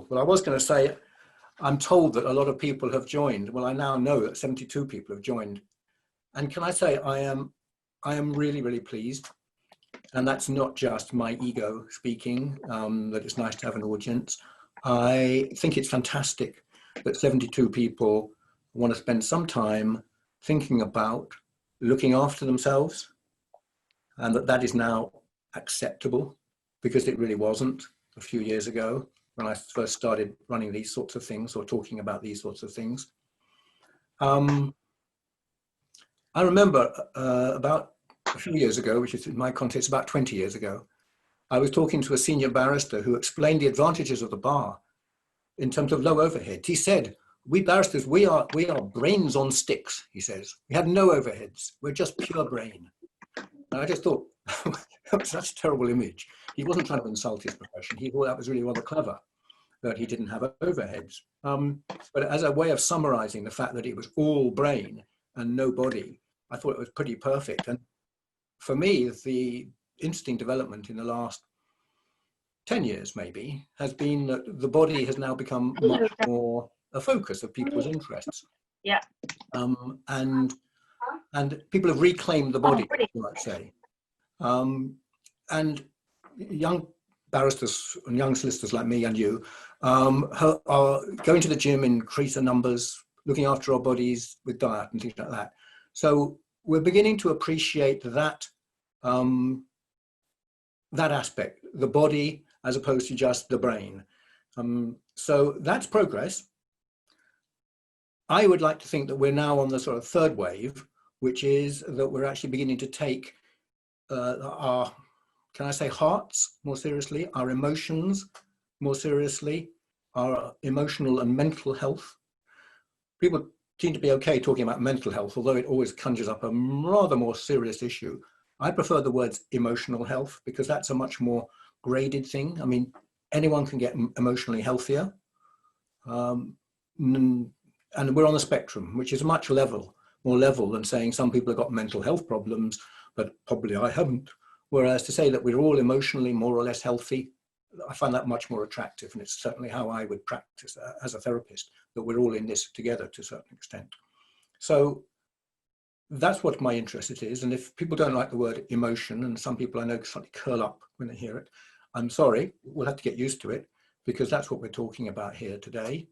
Well, I was going to say, I'm told that a lot of people have joined. Well, I now know that 72 people have joined. And can I say, I am really, really pleased. And that's not just my ego speaking, that it's nice to have an audience. I think it's fantastic that 72 people want to spend some time thinking about looking after themselves, and that is now acceptable, because it really wasn't a few years ago when I first started running these sorts of things or talking about these sorts of things. I remember about a few years ago, which is in my context about 20 years ago, I was talking to a senior barrister who explained the advantages of the bar in terms of low overhead. He said, we barristers, we are brains on sticks, he says. We have no overheads. We're just pure brain. And I just thought, that was such a terrible image. He wasn't trying to insult his profession. He thought that was really rather clever, that he didn't have overheads. But as a way of summarizing the fact that it was all brain and no body, I thought it was pretty perfect. And for me, the interesting development in the last 10 years maybe has been that the body has now become much more a focus of people's interests. Yeah. And people have reclaimed the body, you might say. And young barristers and young solicitors like me and you are going to the gym in increasing numbers, looking after our bodies with diet and things like that. So we're beginning to appreciate that that aspect, the body as opposed to just the brain. So that's progress. I would like to think that we're now on the sort of third wave, which is that we're actually beginning to take our, can I say, hearts more seriously, our emotions more seriously, our emotional and mental health. People seem to be okay talking about mental health, although it always conjures up a rather more serious issue. I prefer the words emotional health because that's a much more graded thing. I mean, anyone can get emotionally healthier. And we're on the spectrum, which is much more level than saying some people have got mental health problems, but probably I haven't. Whereas to say that we're all emotionally more or less healthy, I find that much more attractive. And it's certainly how I would practice as a therapist, that we're all in this together to a certain extent. So that's what my interest is. And if people don't like the word emotion, and some people I know slightly curl up when they hear it, I'm sorry, we'll have to get used to it, because that's what we're talking about here today.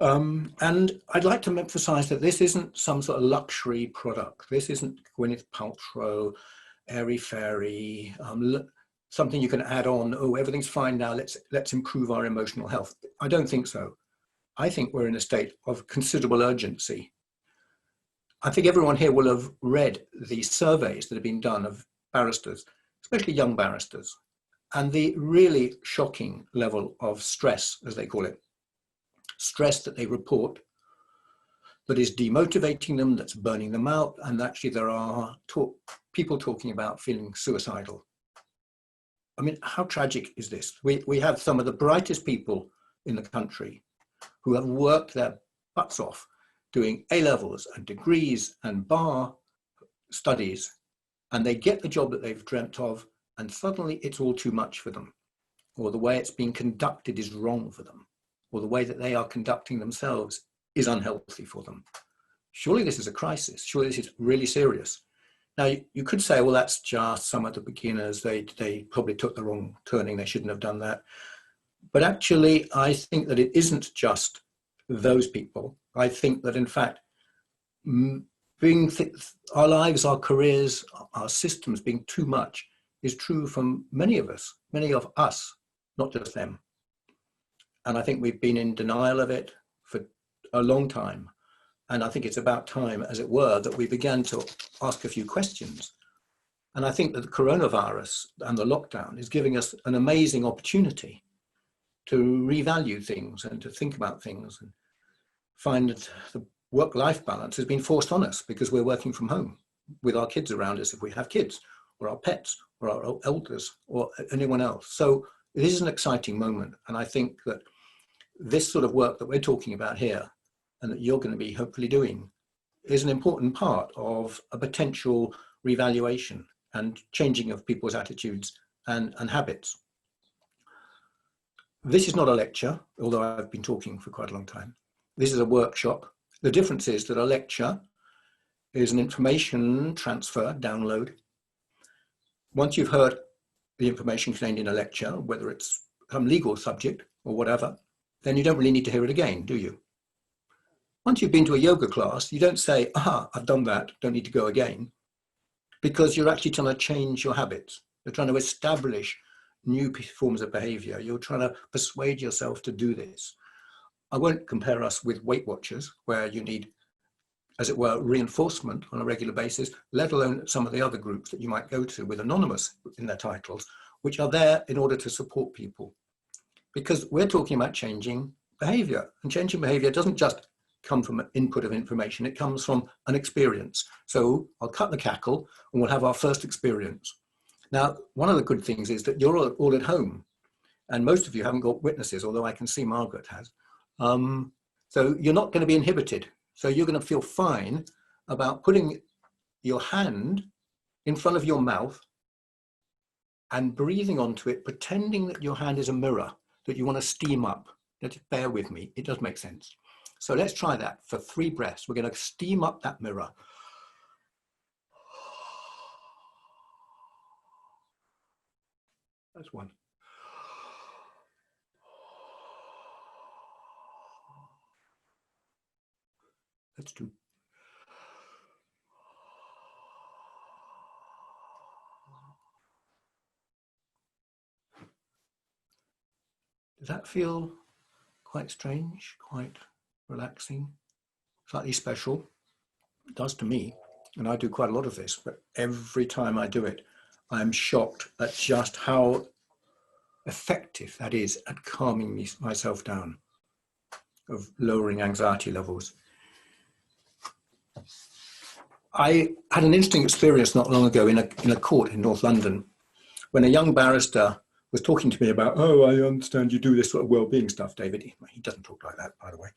And I'd like to emphasize that this isn't some sort of luxury product. This isn't Gwyneth Paltrow, airy-fairy, something you can add on. Oh, everything's fine now, let's improve our emotional health. I don't think so. I think we're in a state of considerable urgency. I think everyone here will have read the surveys that have been done of barristers, especially young barristers, and the really shocking level of stress, as they call it, stress that they report that is demotivating them, that's burning them out, and actually there are people talking about feeling suicidal. I mean, how tragic is this? We have some of the brightest people in the country who have worked their butts off doing A-levels and degrees and bar studies, and they get the job that they've dreamt of, and suddenly it's all too much for them, or the way it's being conducted is wrong for them, or the way that they are conducting themselves is unhealthy for them. Surely this is a crisis. Surely this is really serious. Now, you could say, well, that's just some of the beginners. They probably took the wrong turning. They shouldn't have done that. But actually, I think that it isn't just those people. I think that, in fact, our lives, our careers, our systems being too much is true from many of us, not just them. And I think we've been in denial of it for a long time. And I think it's about time, as it were, that we began to ask a few questions. And I think that the coronavirus and the lockdown is giving us an amazing opportunity to revalue things and to think about things and find that the work-life balance has been forced on us because we're working from home with our kids around us if we have kids, or our pets, or our elders, or anyone else. So this is an exciting moment. And I think that this sort of work that we're talking about here and that you're going to be hopefully doing is an important part of a potential revaluation and changing of people's attitudes and habits. This is not a lecture, although I've been talking for quite a long time. This is a workshop. The difference is that a lecture is an information transfer, download. Once you've heard the information contained in a lecture, whether it's some legal subject or whatever, then you don't really need to hear it again, do you? Once you've been to a yoga class, you don't say, aha, I've done that, don't need to go again, because you're actually trying to change your habits. You're trying to establish new forms of behavior. You're trying to persuade yourself to do this. I won't compare us with Weight Watchers, where you need, as it were, reinforcement on a regular basis, let alone some of the other groups that you might go to with anonymous in their titles, which are there in order to support people. Because we're talking about changing behavior, and changing behavior doesn't just come from an input of information, it comes from an experience. So I'll cut the cackle and we'll have our first experience. Now, one of the good things is that you're all at home, and most of you haven't got witnesses, although I can see Margaret has. So you're not going to be inhibited. So you're going to feel fine about putting your hand in front of your mouth and breathing onto it, pretending that your hand is a mirror that you want to steam up. Just bear with me, it does make sense. So let's try that for 3 breaths. We're going to steam up that mirror. That's 1. That's 2. Does that feel quite strange, quite relaxing, slightly special? It does to me, and I do quite a lot of this, but every time I do it, I'm shocked at just how effective that is at calming myself down, of lowering anxiety levels. I had an interesting experience not long ago in a court in North London when a young barrister was talking to me about, oh, I understand you do this sort of well-being stuff, David. He doesn't talk like that, by the way.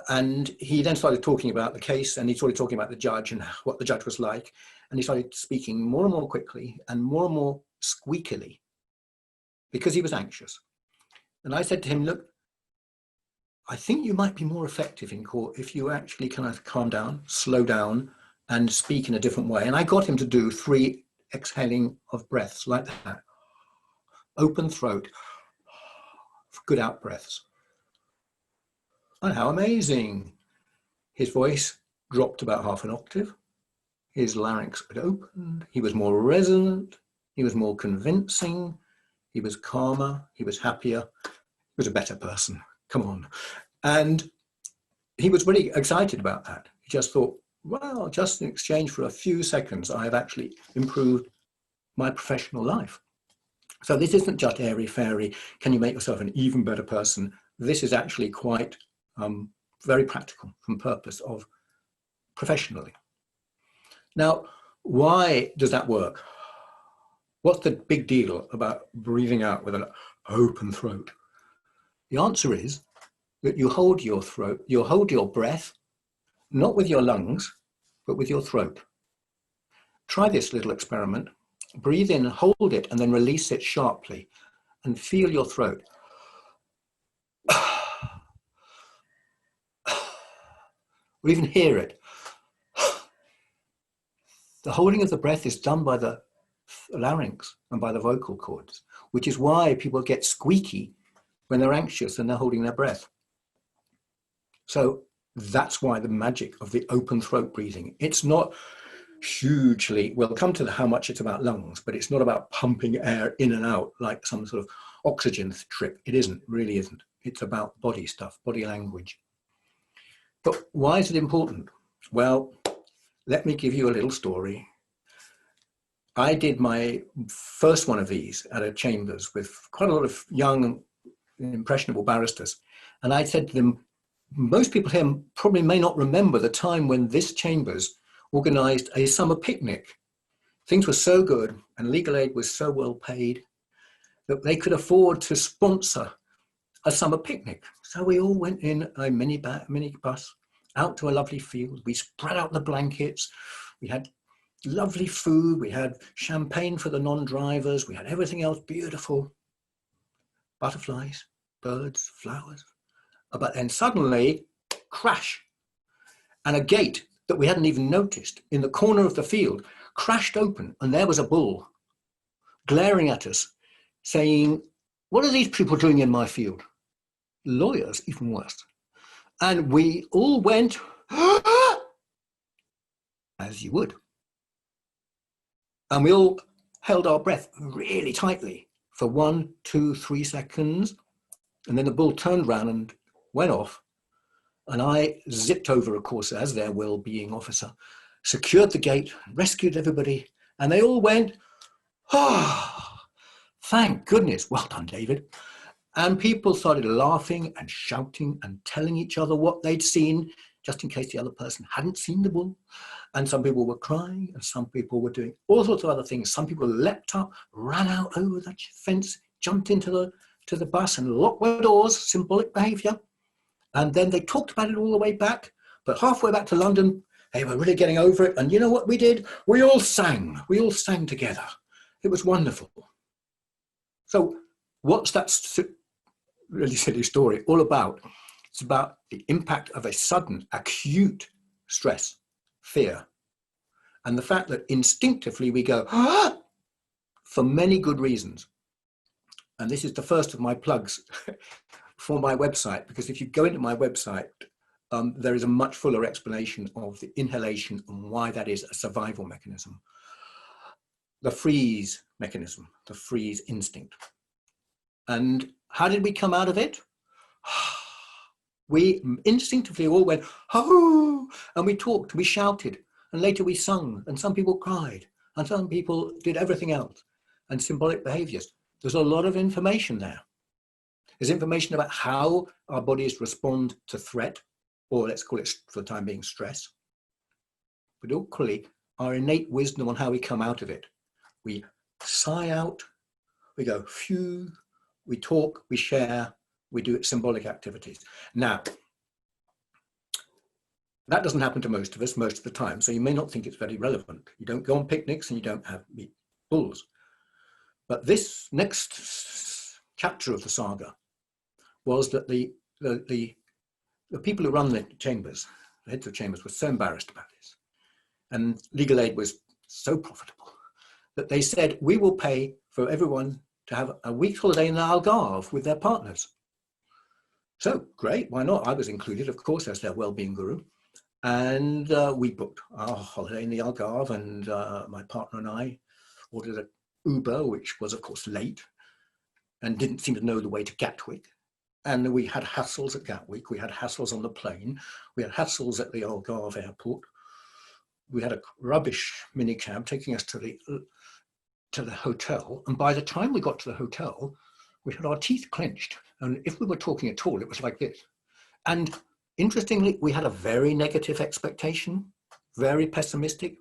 And he then started talking about the case, and he started talking about the judge and what the judge was like. And he started speaking more and more quickly and more squeakily because he was anxious. And I said to him, look, I think you might be more effective in court if you actually kind of calm down, slow down, and speak in a different way. And I got him to do 3 exhaling of breaths like that. Open throat, good out breaths. And how amazing. His voice dropped about half an octave. His larynx had opened. He was more resonant. He was more convincing. He was calmer. He was happier. He was a better person. Come on. And he was really excited about that. He just thought, well, just in exchange for a few seconds, I have actually improved my professional life. So this isn't just airy-fairy, can you make yourself an even better person? This is actually quite very practical from purpose of professionally. Now, why does that work? What's the big deal about breathing out with an open throat? The answer is that you hold your throat, you hold your breath, not with your lungs, but with your throat. Try this little experiment. Breathe in, hold it, and then release it sharply, and feel your throat. Or even hear it. The holding of the breath is done by the larynx and by the vocal cords, which is why people get squeaky when they're anxious and they're holding their breath. So that's why the magic of the open throat breathing. It's not hugely, we'll come to how much it's about lungs, but it's not about pumping air in and out like some sort of oxygen trip. It isn't, really isn't. It's about body stuff, body language. But why is it important? Well, let me give you a little story. I did my first one of these at a chambers with quite a lot of young, impressionable barristers. And I said to them, most people here probably may not remember the time when this chambers organised a summer picnic. Things were so good and legal aid was so well paid that they could afford to sponsor a summer picnic. So we all went in a minibus out to a lovely field. We spread out the blankets. We had lovely food. We had champagne for the non-drivers. We had everything else beautiful. butterflies, birds, flowers. But then suddenly, crash, and a gate that we hadn't even noticed in the corner of the field crashed open, and there was a bull glaring at us saying, "What are these people doing in my field?" Lawyers, even worse. And we all went, as you would. And we all held our breath really tightly for 1, 2, 3 seconds. And then the bull turned around and went off. And I zipped over, of course, as their well-being officer, secured the gate, rescued everybody. And they all went, "Oh, thank goodness. Well done, David." And people started laughing and shouting and telling each other what they'd seen, just in case the other person hadn't seen the bull. And some people were crying, and some people were doing all sorts of other things. Some people leapt up, ran out over the fence, jumped into the bus and locked the doors, symbolic behaviour. And then they talked about it all the way back. But halfway back to London, they were really getting over it. And you know what we did? We all sang. We all sang together. It was wonderful. So what's that really silly story all about? It's about the impact of a sudden, acute stress, fear, and the fact that instinctively we go, "Ah!" for many good reasons. And this is the first of my plugs for my website, because if you go into my website, there is a much fuller explanation of the inhalation and why that is a survival mechanism. The freeze mechanism, the freeze instinct. And how did we come out of it? We instinctively all went, "Oh," and we talked, we shouted, and later we sung, and some people cried, and some people did everything else, and symbolic behaviors. There's a lot of information there. There's information about how our bodies respond to threat, or let's call it, for the time being, stress, but equally our innate wisdom on how we come out of it. We sigh out, we go, phew, we talk, we share, we do symbolic activities. Now, that doesn't happen to most of us most of the time, so you may not think it's very relevant. You don't go on picnics and you don't meet bulls. But this next chapter of the saga was that the people who run the chambers, the heads of chambers, were so embarrassed about this, and legal aid was so profitable, that they said, "We will pay for everyone to have a week's holiday in the Algarve with their partners." So great, why not? I was included, of course, as their well-being guru. And we booked our holiday in the Algarve, and my partner and I ordered an Uber, which was, of course, late and didn't seem to know the way to Gatwick. And we had hassles at Gatwick. We had hassles on the plane. We had hassles at the Algarve airport. We had a rubbish minicab taking us to the hotel. And by the time we got to the hotel, we had our teeth clenched. And if we were talking at all, it was like this. And interestingly, we had a very negative expectation, very pessimistic.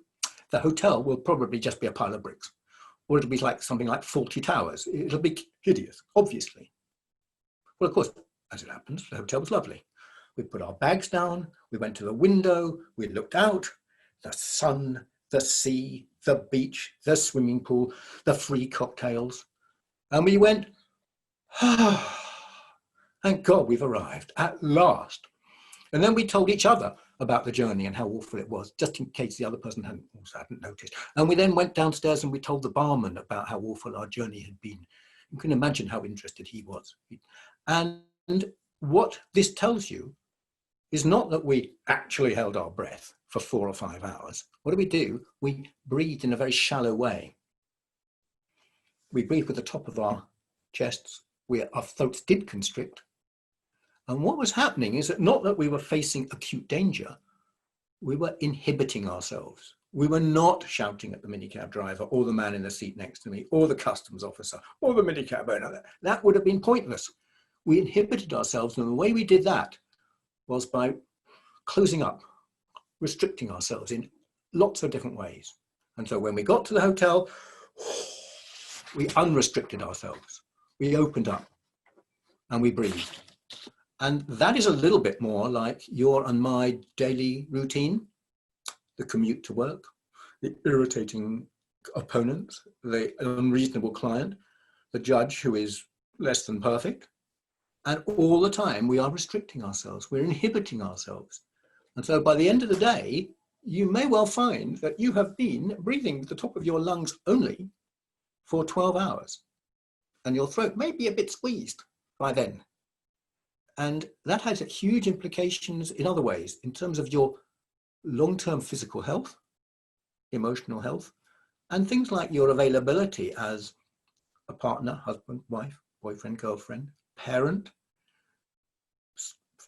The hotel will probably just be a pile of bricks, or it'll be like something like 40 towers. It'll be hideous, obviously. Well, of course, as it happens, the hotel was lovely. We put our bags down, we went to the window, we looked out, the sun, the sea, the beach, the swimming pool, the free cocktails. And we went, "Ah, thank God we've arrived at last." And then we told each other about the journey and how awful it was, just in case the other person hadn't noticed. And we then went downstairs and we told the barman about how awful our journey had been. You can imagine how interested he was. And what this tells you is not that we actually held our breath for 4 or 5 hours. What do? We breathed in a very shallow way. We breathed with the top of our chests. Our throats did constrict. And what was happening is that not that we were facing acute danger, we were inhibiting ourselves. We were not shouting at the minicab driver or the man in the seat next to me or the customs officer or the minicab owner. That would have been pointless. We inhibited ourselves, and the way we did that was by closing up, restricting ourselves in lots of different ways. And so when we got to the hotel, we unrestricted ourselves. We opened up and we breathed. And that is a little bit more like your and my daily routine: the commute to work, the irritating opponent, the unreasonable client, the judge who is less than perfect. And all the time we are restricting ourselves, we're inhibiting ourselves. And so by the end of the day, you may well find that you have been breathing with the top of your lungs only for 12 hours. And your throat may be a bit squeezed by then. And that has huge implications in other ways, in terms of your long-term physical health, emotional health, and things like your availability as a partner, husband, wife, boyfriend, girlfriend, parent,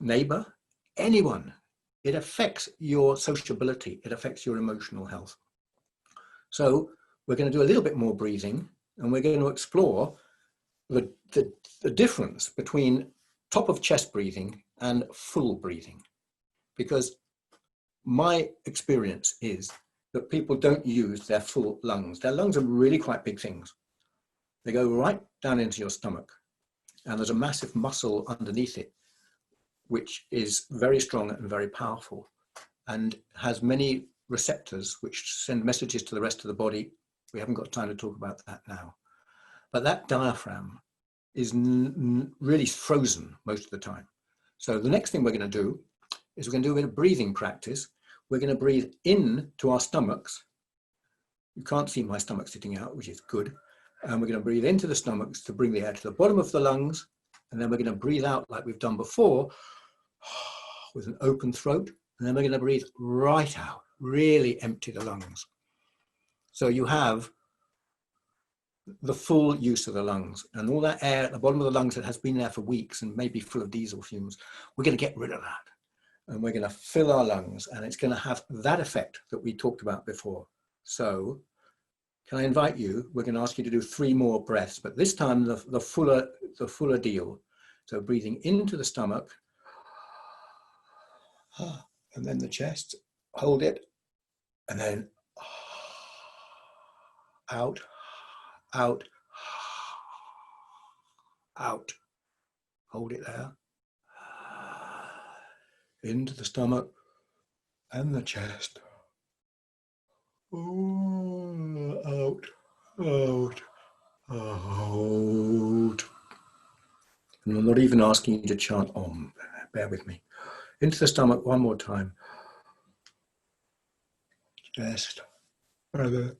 neighbor, anyone. It affects your sociability. It affects your emotional health. So we're going to do a little bit more breathing, and we're going to explore the difference between top of chest breathing and full breathing. Because my experience is that people don't use their full lungs. Their lungs are really quite big things. They go right down into your stomach, and there's a massive muscle underneath it, which is very strong and very powerful, and has many receptors which send messages to the rest of the body. We haven't got time to talk about that now. But that diaphragm is really frozen most of the time. So the next thing we're going to do is we're going to do a bit of breathing practice. We're going to breathe in to our stomachs. You can't see my stomach sitting out, which is good. And we're going to breathe into the stomachs to bring the air to the bottom of the lungs. And then we're going to breathe out like we've done before with an open throat. And then we're going to breathe right out, really empty the lungs. So you have the full use of the lungs, and all that air at the bottom of the lungs that has been there for weeks and maybe full of diesel fumes, we're going to get rid of that. And we're going to fill our lungs, and it's going to have that effect that we talked about before. So can I invite you, we're going to ask you to do 3 more breaths, but this time the fuller deal. So breathing into the stomach, and then the chest, hold it, and then out, out, out. Hold it there. Into the stomach and the chest. Out, out, out. And I'm not even asking you to chant Om. Bear with me. Into the stomach one more time. Chest. And then.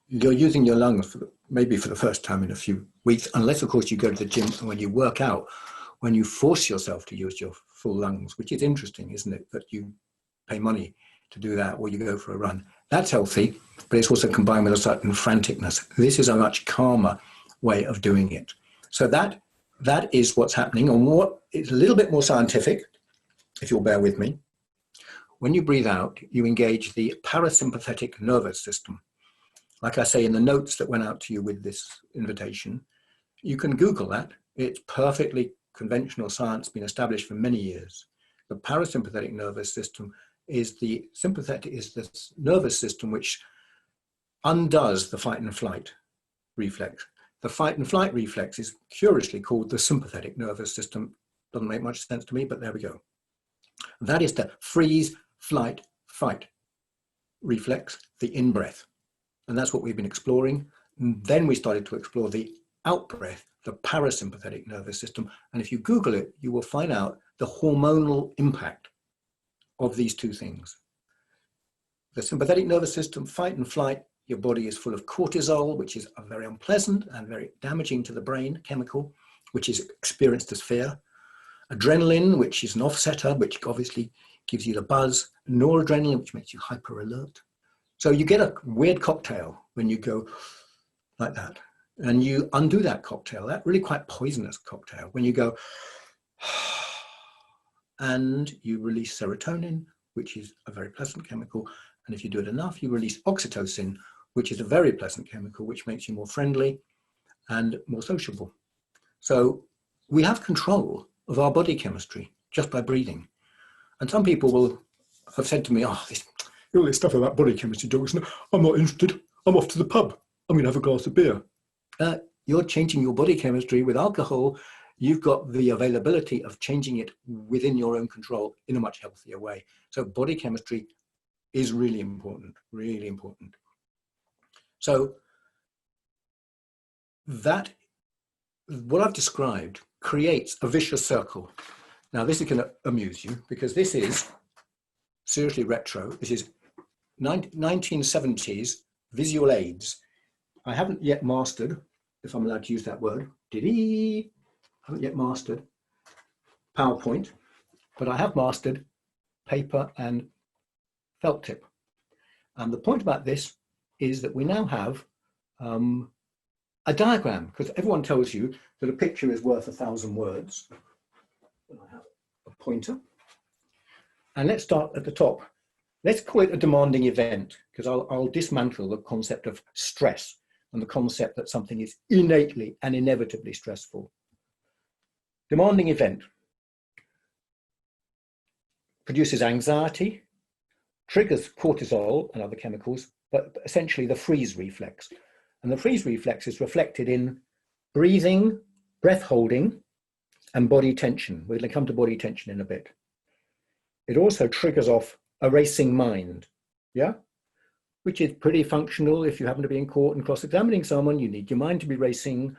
You're using your lungs maybe for the first time in a few weeks, unless of course you go to the gym, and when you work out, when you force yourself to use your full lungs, which is interesting, isn't it, that you pay money to do that, or you go for a run. That's healthy, but it's also combined with a certain franticness. This is a much calmer way of doing it. So that is what's happening, and what is a little bit more scientific, if you'll bear with me. When you breathe out, you engage the parasympathetic nervous system. Like I say in the notes that went out to you with this invitation, you can Google that. It's perfectly conventional science, been established for many years. The parasympathetic nervous system is the nervous system which undoes the fight and flight reflex. The fight and flight reflex is curiously called the sympathetic nervous system. Doesn't make much sense to me, but there we go. That is the freeze, flight, fight reflex, the in-breath. And that's what we've been exploring. And then we started to explore the out-breath, the parasympathetic nervous system. And if you Google it, you will find out the hormonal impact of these two things. The sympathetic nervous system, fight and flight, your body is full of cortisol, which is a very unpleasant and very damaging to the brain chemical, which is experienced as fear. Adrenaline, which is an offsetter, which obviously gives you the buzz. Noradrenaline, which makes you hyper alert. So you get a weird cocktail when you go like that, and you undo that cocktail, that really quite poisonous cocktail, when you go and you release serotonin, which is a very pleasant chemical. And if you do it enough, you release oxytocin, which is a very pleasant chemical, which makes you more friendly and more sociable. So we have control of our body chemistry just by breathing. And some people will have said to me, oh, all this stuff about body chemistry, Jockelson, I'm not interested. I'm off to the pub. I'm going to have a glass of beer. You're changing your body chemistry with alcohol you've got the availability of changing it within your own control in a much healthier way. So body chemistry is really important, really important. So that, what I've described creates a vicious circle. Now this is going to amuse you because this is seriously retro. This is 1970s visual aids. I haven't yet mastered, if I'm allowed to use that word, I haven't yet mastered PowerPoint, but I have mastered paper and felt tip. And the point about this is that we now have a diagram, because everyone tells you that a picture is worth 1,000 words. I have a pointer. And let's start at the top. Let's call it a demanding event, because I'll dismantle the concept of stress and the concept that something is innately and inevitably stressful. Demanding event produces anxiety, triggers cortisol and other chemicals, but essentially the freeze reflex. And the freeze reflex is reflected in breathing, breath holding, and body tension. We're going to come to body tension in a bit. It also triggers off a racing mind, yeah? Which is pretty functional. If you happen to be in court and cross-examining someone, you need your mind to be racing.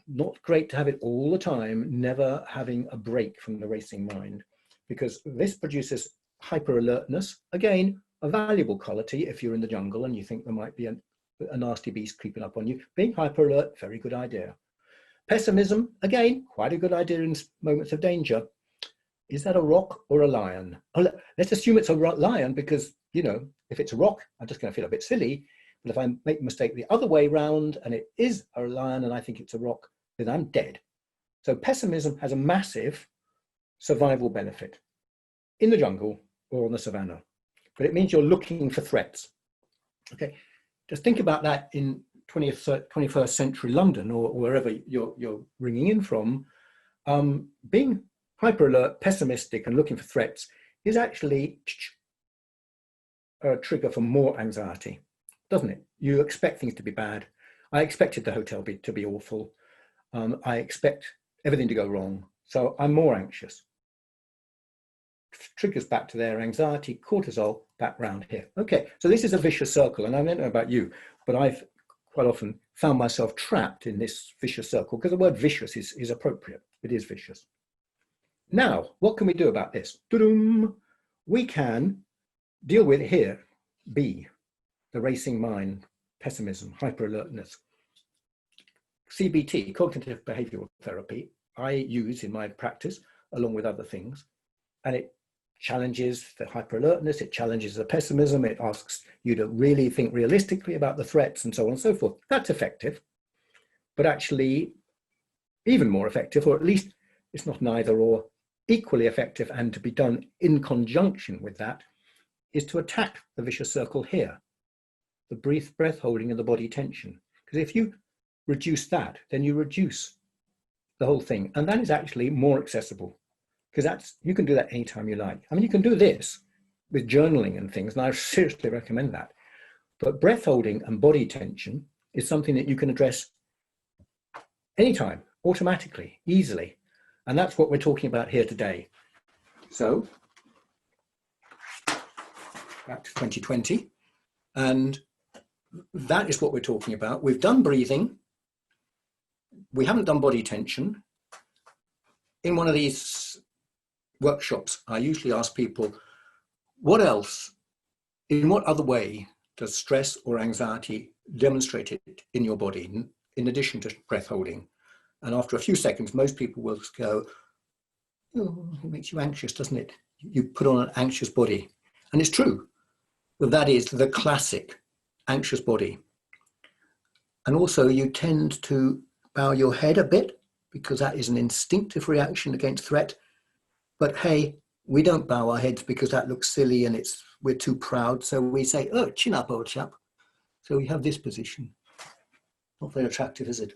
Not great to have it all the time, never having a break from the racing mind, because this produces hyper alertness. Again, a valuable quality if you're in the jungle and you think there might be a nasty beast creeping up on you. Being hyper alert, very good idea. Pessimism, again, quite a good idea in moments of danger. Is that a rock or a lion? Oh, let's assume it's a lion because, you know, if it's a rock, I'm just going to feel a bit silly. But if I make a mistake the other way round and it is a lion and I think it's a rock, then I'm dead. So pessimism has a massive survival benefit in the jungle or on the savannah. But it means you're looking for threats. Okay, just think about that in 21st century London or wherever you're ringing in from. Being hyper alert, pessimistic, and looking for threats is actually a trigger for more anxiety, doesn't it? You expect things to be bad. I expected the hotel to be awful. I expect everything to go wrong. So I'm more anxious. Triggers back to their anxiety, cortisol back round here. Okay, so this is a vicious circle, and I don't know about you, but I've quite often found myself trapped in this vicious circle because the word vicious is appropriate. It is vicious. Now, what can we do about this? We can deal with here, B, the racing mind, pessimism, hyper alertness. CBT, cognitive behavioral therapy, I use in my practice along with other things, and it challenges the hyper alertness, it challenges the pessimism, it asks you to really think realistically about the threats and so on and so forth. That's effective, but actually even more effective, or at least it's not neither or, equally effective and to be done in conjunction with that, is to attack the vicious circle here, the breath holding and the body tension. Because if you reduce that, then you reduce the whole thing. And that is actually more accessible because you can do that anytime you like. I mean, you can do this with journaling and things, and I seriously recommend that. But breath holding and body tension is something that you can address anytime, automatically, easily. And that's what we're talking about here today. So, back to 2020. And that is what we're talking about. We've done breathing. We haven't done body tension. In one of these workshops, I usually ask people, what else, in what other way does stress or anxiety demonstrate it in your body, in addition to breath holding? And after a few seconds, most people will go, oh, it makes you anxious, doesn't it? You put on an anxious body. And it's true. But that is the classic anxious body. And also you tend to bow your head a bit because that is an instinctive reaction against threat. But hey, we don't bow our heads because that looks silly and we're too proud. So we say, oh, chin up, old chap. So we have this position. Not very attractive, is it?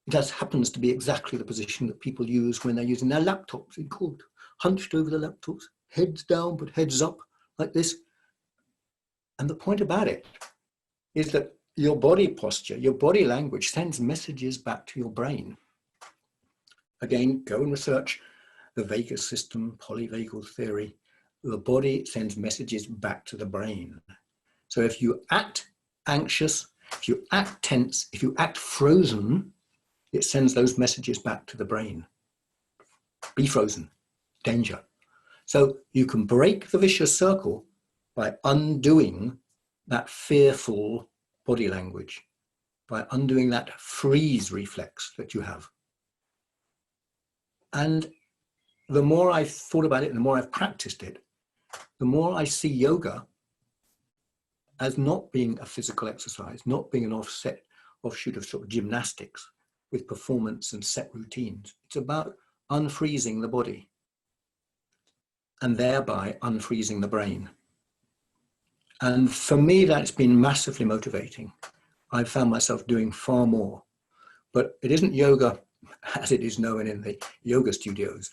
It just happens to be exactly the position that people use when they're using their laptops in court. Hunched over the laptops, heads down, but heads up like this. And the point about it is that your body posture, your body language sends messages back to your brain. again, go and research the vagus system, polyvagal theory. The body sends messages back to the brain. So if you act anxious, if you act tense, if you act frozen, it sends those messages back to the brain. Be frozen, danger. So you can break the vicious circle by undoing that fearful body language, by undoing that freeze reflex that you have. And the more I've thought about it and the more I've practiced it, the more I see yoga as not being a physical exercise, not being an offshoot of sort of gymnastics with performance and set routines. It's about unfreezing the body and thereby unfreezing the brain. And for me, that's been massively motivating. I've found myself doing far more, but it isn't yoga as it is known in the yoga studios.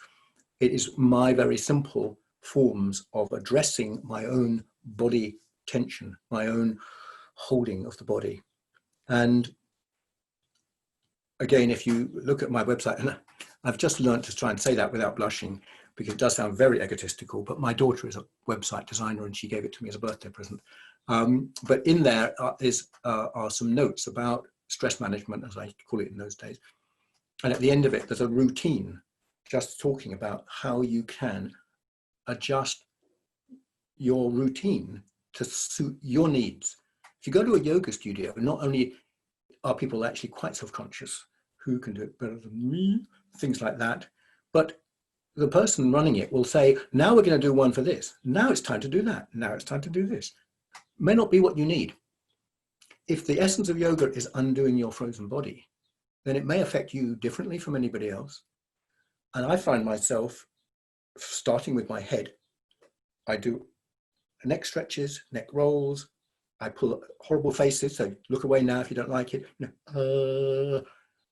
It is my very simple forms of addressing my own body tension, my own holding of the body. And again, if you look at my website, and I've just learned to try and say that without blushing, because it does sound very egotistical, but my daughter is a website designer and she gave it to me as a birthday present. But in there are some notes about stress management, as I call it in those days. And at the end of it, there's a routine just talking about how you can adjust your routine to suit your needs. If you go to a yoga studio, not only are people actually quite self-conscious, who can do it better than me, things like that, but the person running it will say, now we're going to do one for this. Now it's time to do that. Now it's time to do this. May not be what you need. If the essence of yoga is undoing your frozen body, then it may affect you differently from anybody else. And I find myself starting with my head. I do neck stretches, neck rolls. I pull horrible faces. So look away now if you don't like it.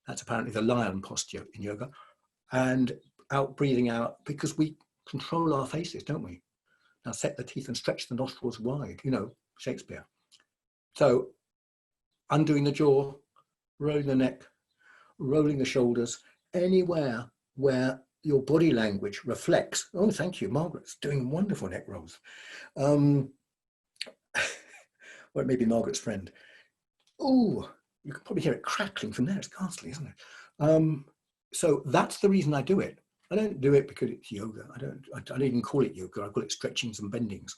That's apparently the lion posture in yoga. And out, breathing out, because we control our faces, don't we? Now set the teeth and stretch the nostrils wide, you know, Shakespeare. So undoing the jaw, rolling the neck, rolling the shoulders, anywhere where your body language reflects. Oh, thank you, Margaret's doing wonderful neck rolls. Well, it may be Margaret's friend. Oh, you can probably hear it crackling from there. It's ghastly, isn't it? So that's the reason I do it. I don't do it because it's yoga. I don't even call it yoga. I call it stretchings and bendings,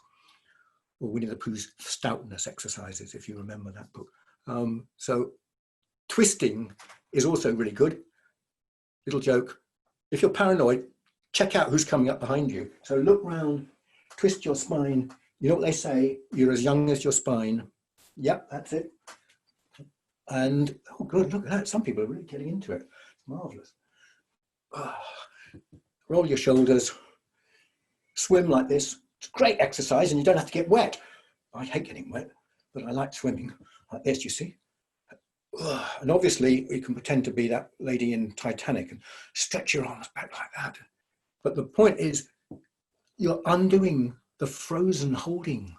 or Winnie the Pooh's stoutness exercises, if you remember that book. So twisting is also really good. Little joke. If you're paranoid, check out who's coming up behind you. So look round, twist your spine. You know what they say? You're as young as your spine. Yep, that's it. And, oh good, look at that. Some people are really getting into it. It's marvelous. Roll your shoulders, swim like this. It's great exercise and you don't have to get wet. I hate getting wet, but I like swimming like this, you see. And obviously you can pretend to be that lady in Titanic and stretch your arms back like that. But the point is, you're undoing the frozen holding.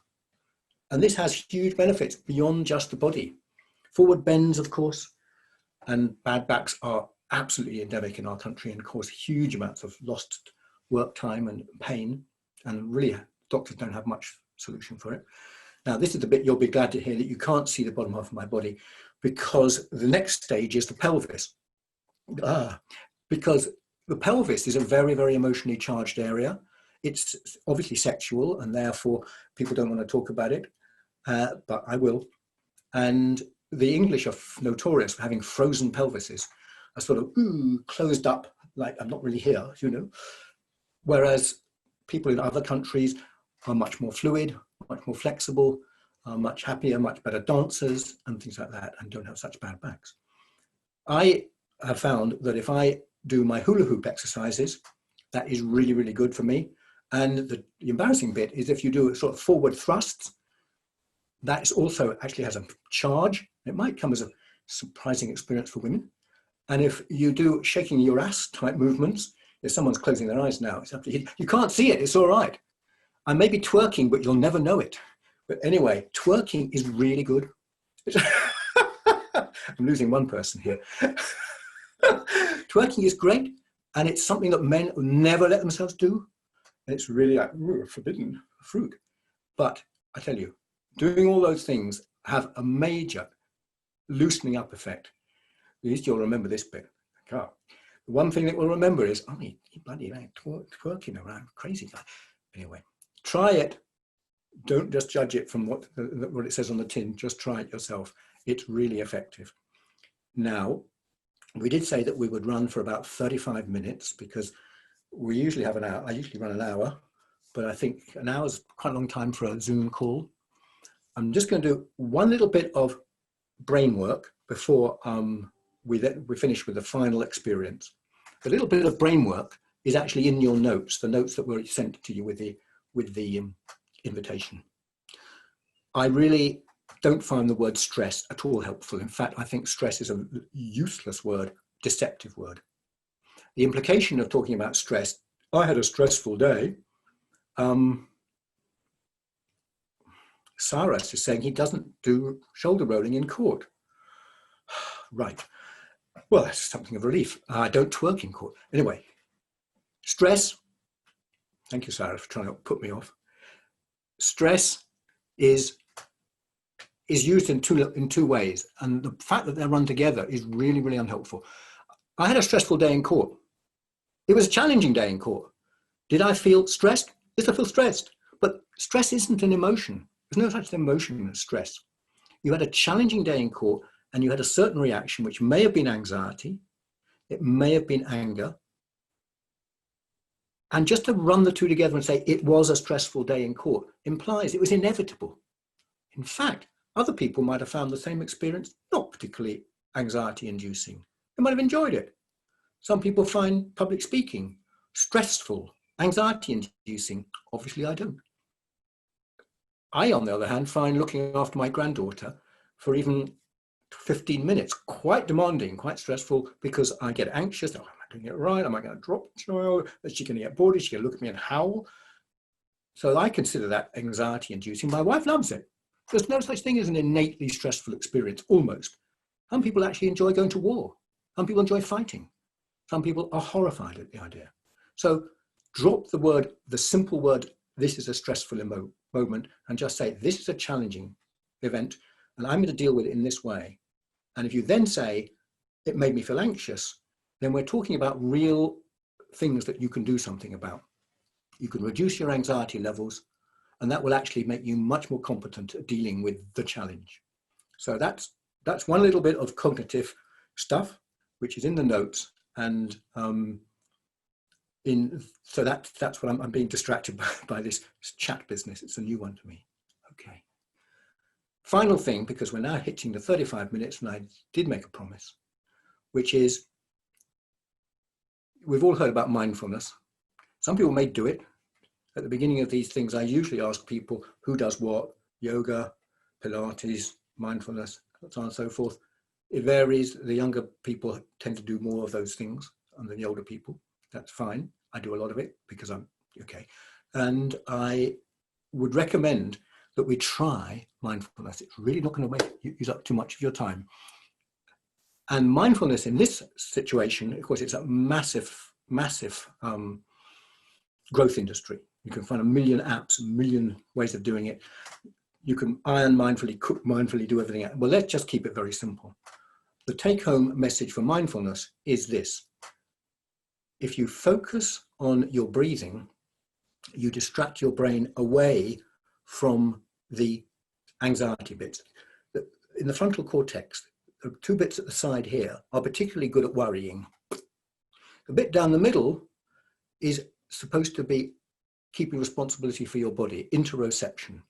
And this has huge benefits beyond just the body. Forward bends, of course, and bad backs are absolutely endemic in our country and cause huge amounts of lost work time and pain. And really, doctors don't have much solution for it. Now, this is the bit you'll be glad to hear that you can't see the bottom half of my body, because the next stage is the pelvis. Because the pelvis is a very, very emotionally charged area. It's obviously sexual and therefore people don't want to talk about it, but I will. And the English are notorious for having frozen pelvises, are sort of closed up, like I'm not really here, you know. Whereas people in other countries are much more fluid, much more flexible, are much happier, much better dancers and things like that, and don't have such bad backs. I have found that if I do my hula hoop exercises, that is really, really good for me. And the embarrassing bit is if you do sort of forward thrusts, that is also actually has a charge. It might come as a surprising experience for women. And if you do shaking your ass type movements, if someone's closing their eyes now, it's up to you. You can't see it, it's all right. I may be twerking, but you'll never know it. But anyway, twerking is really good. I'm losing one person here. Twerking is great And it's something that men never let themselves do. And it's really like forbidden fruit. But I tell you, doing all those things have a major loosening up effect. At least you'll remember this bit. The one thing that we'll remember is, oh, he bloody like twerking around, crazy guy. Anyway, try it. Don't just judge it from what it says on the tin. Just try it yourself. It's really effective. Now, we did say that we would run for about 35 minutes because we usually have an hour. I usually run an hour, but I think an hour is quite a long time for a Zoom call. I'm just going to do one little bit of brain work before we finish with the final experience. The little bit of brain work is actually in your notes, the notes that were sent to you with the invitation. I really don't find the word stress at all helpful. In fact, I think stress is a useless word, deceptive word. The implication of talking about stress, I had a stressful day. Cyrus is saying he doesn't do shoulder rolling in court. Right. Well, that's something of relief. I don't twerk in court. Anyway, stress. Thank you, Cyrus, for trying to put me off. Stress is used in two ways, and the fact that they run together is really, really unhelpful. I had a stressful day in court. It was a challenging day in court. Did I feel stressed? Yes, I feel stressed. But stress isn't an emotion. There's no such emotion as stress. You had a challenging day in court, and you had a certain reaction, which may have been anxiety, it may have been anger. And just to run the two together and say it was a stressful day in court implies it was inevitable. In fact, other people might have found the same experience not particularly anxiety-inducing. They might have enjoyed it. Some people find public speaking stressful, anxiety-inducing. Obviously, I don't. I, on the other hand, find looking after my granddaughter for even 15 minutes quite demanding, quite stressful, because I get anxious. Oh, am I doing it right? Am I going to drop the child? Is she going to get bored? Is she going to look at me and howl? So I consider that anxiety-inducing. My wife loves it. There's no such thing as an innately stressful experience, almost. Some people actually enjoy going to war. Some people enjoy fighting. Some people are horrified at the idea. So drop the word, the simple word, this is a stressful moment, and just say, this is a challenging event, and I'm going to deal with it in this way. And if you then say, it made me feel anxious, then we're talking about real things that you can do something about. You can reduce your anxiety levels, and that will actually make you much more competent at dealing with the challenge. So that's one little bit of cognitive stuff, which is in the notes. And so that's what I'm being distracted by this chat business. It's a new one to me. Okay. Final thing, because we're now hitting the 35 minutes, and I did make a promise, which is, we've all heard about mindfulness. Some people may do it. At the beginning of these things, I usually ask people who does what: yoga, Pilates, mindfulness, so on and so forth. It varies. The younger people tend to do more of those things than the older people. That's fine. I do a lot of it because I'm okay. And I would recommend that we try mindfulness. It's really not going to use up too much of your time. And mindfulness in this situation, of course, it's a massive, massive growth industry. You can find a million apps, a million ways of doing it. You can iron mindfully, cook mindfully, do everything else. Well, let's just keep it very simple. The take-home message for mindfulness is this: if you focus on your breathing, you distract your brain away from the anxiety bits. In the frontal cortex, the two bits at the side here are particularly good at worrying. The bit down the middle is supposed to be keeping responsibility for your body, interoception.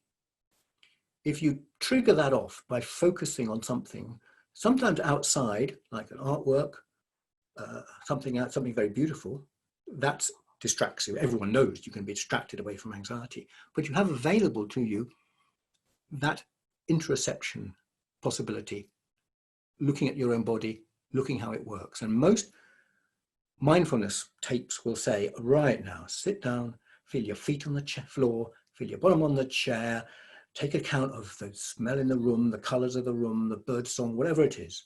If you trigger that off by focusing on something, sometimes outside, like an artwork, something very beautiful, that distracts you. Everyone knows you can be distracted away from anxiety, but you have available to you that interoception possibility, looking at your own body, looking how it works. And most mindfulness tapes will say, right now, sit down, feel your feet on the floor, feel your bottom on the chair, take account of the smell in the room, the colors of the room, the bird song, whatever it is.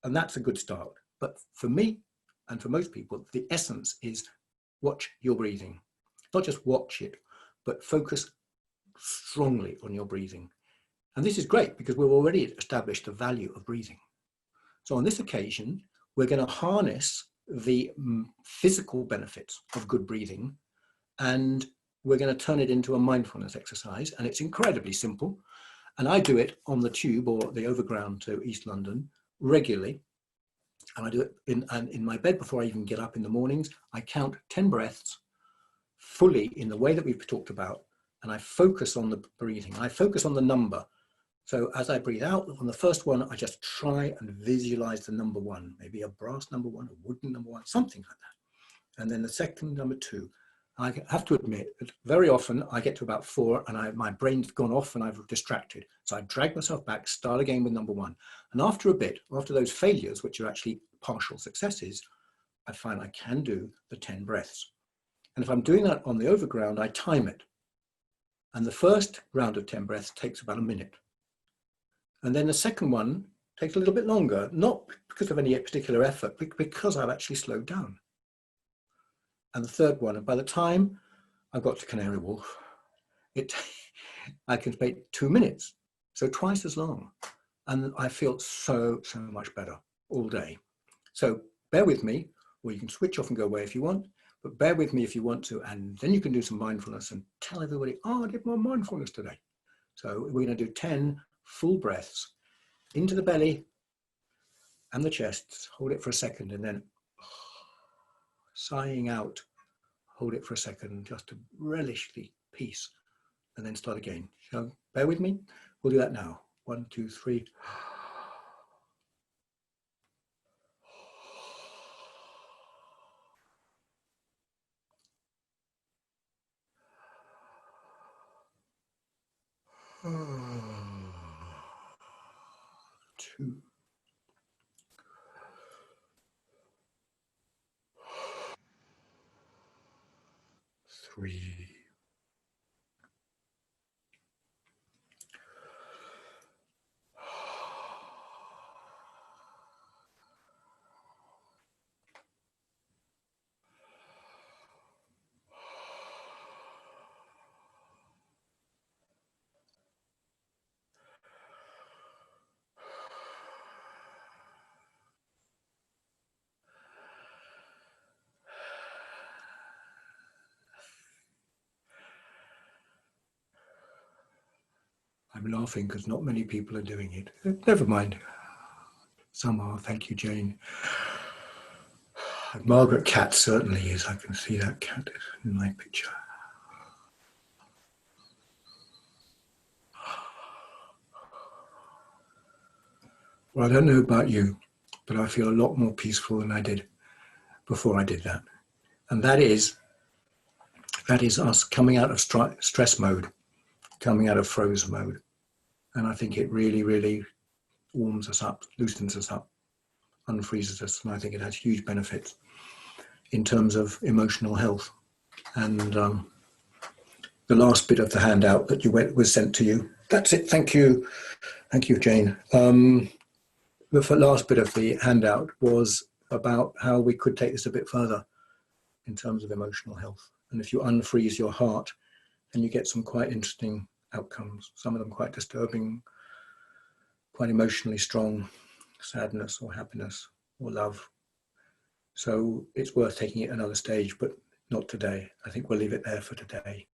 And that's a good start. But for me, and for most people, the essence is watch your breathing. Not just watch it, but focus strongly on your breathing. And this is great because we've already established the value of breathing. So on this occasion, we're going to harness the physical benefits of good breathing, and we're going to turn it into a mindfulness exercise. And it's incredibly simple. And I do it on the tube or the overground to East London regularly. And I do it in my bed before I even get up in the mornings. I count 10 breaths fully in the way that we've talked about. And I focus on the breathing. I focus on the number. So as I breathe out on the first one, I just try and visualize the number 1, maybe a brass number 1, a wooden number 1, something like that. And then the second number 2. I have to admit that very often I get to about 4 and my brain's gone off and I've distracted. So I drag myself back, start again with number 1. And after a bit, after those failures, which are actually partial successes, I find I can do the 10 breaths. And if I'm doing that on the overground, I time it. And the first round of 10 breaths takes about a minute. And then the second one takes a little bit longer, not because of any particular effort, but because I've actually slowed down. And the third one, and by the time I've got to Canary Wharf, I can take 2 minutes, so twice as long. And I feel so much better all day. So bear with me, or you can switch off and go away if you want, but bear with me if you want to, and then you can do some mindfulness and tell everybody, oh, I did my mindfulness today. So we're going to do 10 full breaths into the belly and the chest. Hold it for a second and then sighing out. Hold it for a second just to relish the peace and then start again. So bear with me. We'll do that now. 1, 2, 3. Two. 3. I'm laughing because not many people are doing it. Never mind. Some are. Thank you, Jane. Margaret Cat certainly is. I can see that cat in my picture. Well, I don't know about you, but I feel a lot more peaceful than I did before I did that. And that is us coming out of stress mode, coming out of frozen mode. And I think it really, really warms us up, loosens us up, unfreezes us. And I think it has huge benefits in terms of emotional health. And the last bit of the handout that was sent to you. That's it. Thank you. Thank you, Jane. The last bit of the handout was about how we could take this a bit further in terms of emotional health. And if you unfreeze your heart, then you get some quite interesting outcomes, some of them quite disturbing, quite emotionally strong, sadness or happiness or love. So it's worth taking it another stage, but not today. I think we'll leave it there for today.